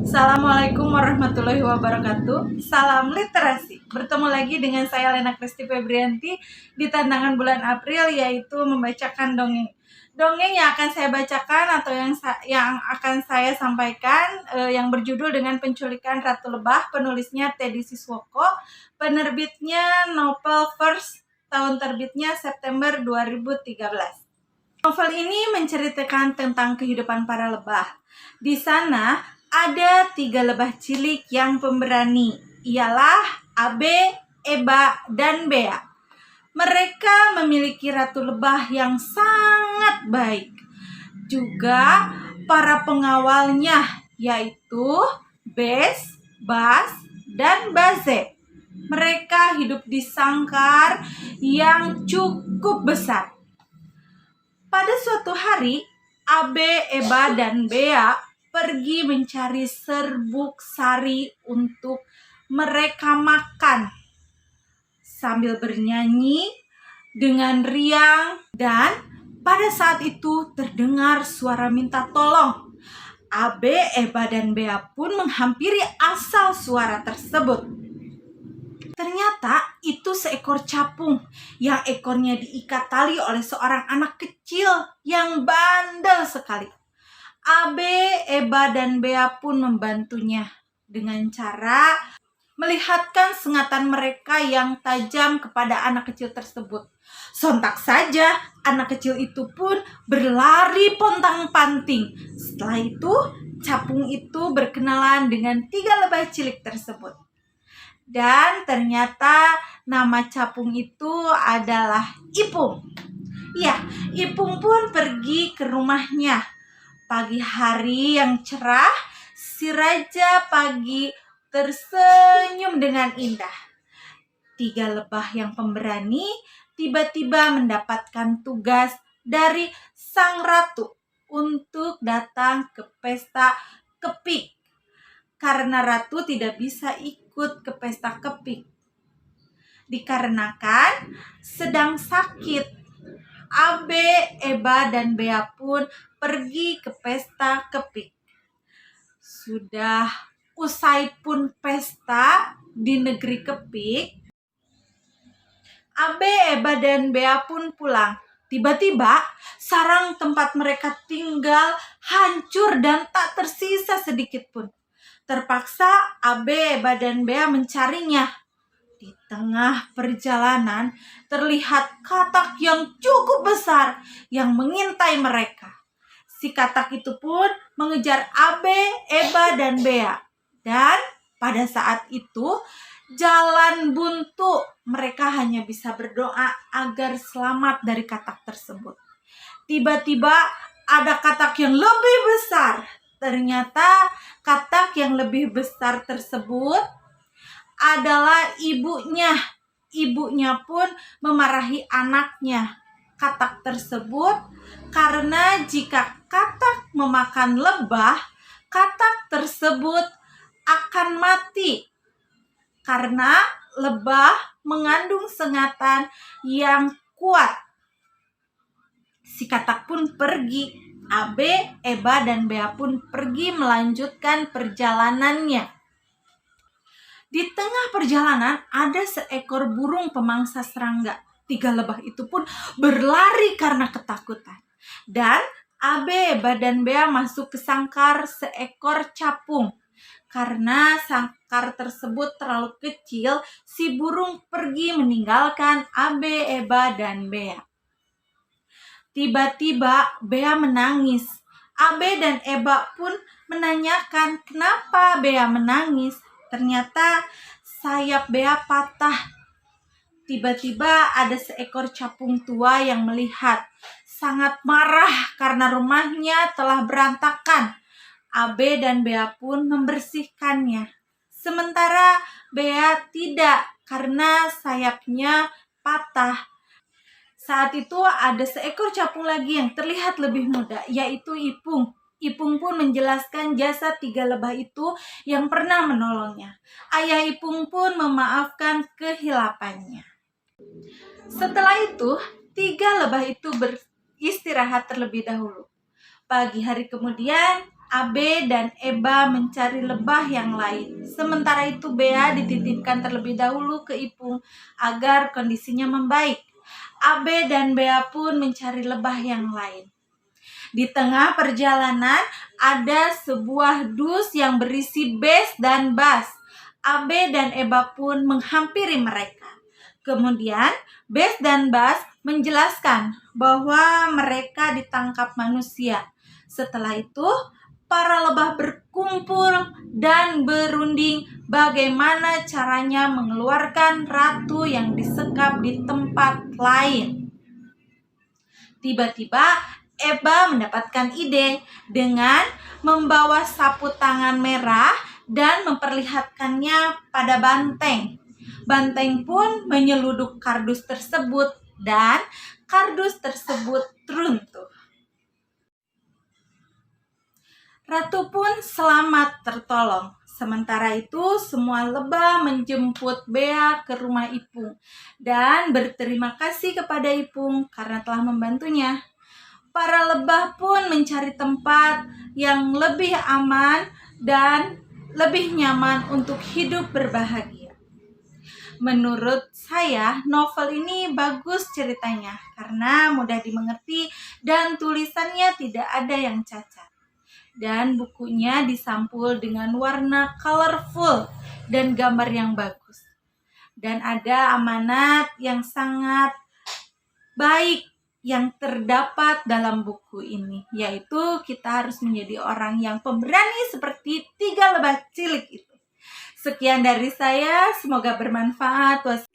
Assalamualaikum warahmatullahi wabarakatuh. Salam literasi. Bertemu lagi dengan saya Lena Kristi Febrianti di tantangan bulan April, yaitu membacakan dongeng. Dongeng yang akan saya bacakan atau yang akan saya sampaikan yang berjudul dengan Penculikan Ratu Lebah. Penulisnya Teddy Siswoko, penerbitnya Novel First, tahun terbitnya September 2013. Novel ini menceritakan tentang kehidupan para lebah. Di sana ada 3 lebah cilik yang pemberani, ialah Abe, Eba, dan Bea. Mereka memiliki ratu lebah yang sangat baik. Juga para pengawalnya, yaitu Bes, Bas, dan Baze. Mereka hidup di sangkar yang cukup besar. Pada suatu hari, Abe, Eba, dan Bea pergi mencari serbuk sari untuk mereka makan sambil bernyanyi dengan riang, dan pada saat itu terdengar suara minta tolong. Abe, Eba, dan Bea pun menghampiri asal suara tersebut. Ternyata itu seekor capung yang ekornya diikat tali oleh seorang anak kecil yang bandel sekali. Abe, Eba, dan Bea pun membantunya dengan cara melihatkan sengatan mereka yang tajam kepada anak kecil tersebut. Sontak saja anak kecil itu pun berlari pontang-panting. Setelah itu, capung itu berkenalan dengan 3 lebah cilik tersebut. Dan ternyata nama capung itu adalah Ipung. Ya, Ipung pun pergi ke rumahnya. Pagi hari yang cerah, si Raja Pagi tersenyum dengan indah. 3 lebah yang pemberani tiba-tiba mendapatkan tugas dari sang ratu untuk datang ke pesta kepik. Karena ratu tidak bisa ikut ke pesta kepik dikarenakan sedang sakit. Abe, Eba, dan Bea pun pergi ke pesta kepik. Sudah usai pun pesta di negeri kepik, Abe, Eba, dan Bea pun pulang. Tiba-tiba sarang tempat mereka tinggal hancur dan tak tersisa sedikit pun. Terpaksa Abe, Eba, dan Bea mencarinya. Di tengah perjalanan terlihat katak yang cukup besar yang mengintai mereka. Si katak itu pun mengejar Abe, Eba, dan Bea. Dan pada saat itu jalan buntu. Mereka hanya bisa berdoa agar selamat dari katak tersebut. Tiba-tiba ada katak yang lebih besar. Ternyata katak yang lebih besar tersebut adalah ibunya. Ibunya pun memarahi anaknya, katak tersebut, karena jika katak memakan lebah, katak tersebut akan mati. Karena lebah mengandung sengatan yang kuat. Si katak pun pergi. Abe, Eba, dan Bea pun pergi melanjutkan perjalanannya. Di tengah perjalanan ada seekor burung pemangsa serangga. 3 lebah itu pun berlari karena ketakutan. Dan Abe, Eba, dan Bea masuk ke sangkar seekor capung. Karena sangkar tersebut terlalu kecil, si burung pergi meninggalkan Abe, Eba, dan Bea. Tiba-tiba Bea menangis. Abe dan Eba pun menanyakan kenapa Bea menangis. Ternyata sayap Bea patah. Tiba-tiba ada seekor capung tua yang melihat. Sangat marah karena rumahnya telah berantakan. Abe dan Bea pun membersihkannya. Sementara Bea tidak, karena sayapnya patah. Saat itu ada seekor capung lagi yang terlihat lebih muda, yaitu Ipung. Ipung pun menjelaskan jasa 3 lebah itu yang pernah menolongnya. Ayah Ipung pun memaafkan kehilapannya. Setelah itu, 3 lebah itu beristirahat terlebih dahulu. Pagi hari kemudian, Abe dan Eba mencari lebah yang lain. Sementara itu Bea dititipkan terlebih dahulu ke Ipung agar kondisinya membaik. Abe dan Bea pun mencari lebah yang lain. Di tengah perjalanan ada sebuah dus yang berisi Bes dan Bas. Abe dan Eba pun menghampiri mereka. Kemudian Bes dan Bas menjelaskan bahwa mereka ditangkap manusia. Setelah itu, para lebah berkumpul dan berunding bagaimana caranya mengeluarkan ratu yang disekap di tempat lain. Tiba-tiba Eba mendapatkan ide dengan membawa sapu tangan merah dan memperlihatkannya pada banteng. Banteng pun menyeluduk kardus tersebut dan kardus tersebut runtuh. Ratu pun selamat tertolong. Sementara itu, semua lebah menjemput Bea ke rumah Ipung dan berterima kasih kepada Ipung karena telah membantunya. Para lebah pun mencari tempat yang lebih aman dan lebih nyaman untuk hidup berbahagia. Menurut saya, novel ini bagus ceritanya karena mudah dimengerti dan tulisannya tidak ada yang cacat. Dan bukunya disampul dengan warna colorful dan gambar yang bagus. Dan ada amanat yang sangat baik yang terdapat dalam buku ini, yaitu kita harus menjadi orang yang pemberani seperti 3 lebah cilik itu. Sekian dari saya, semoga bermanfaat.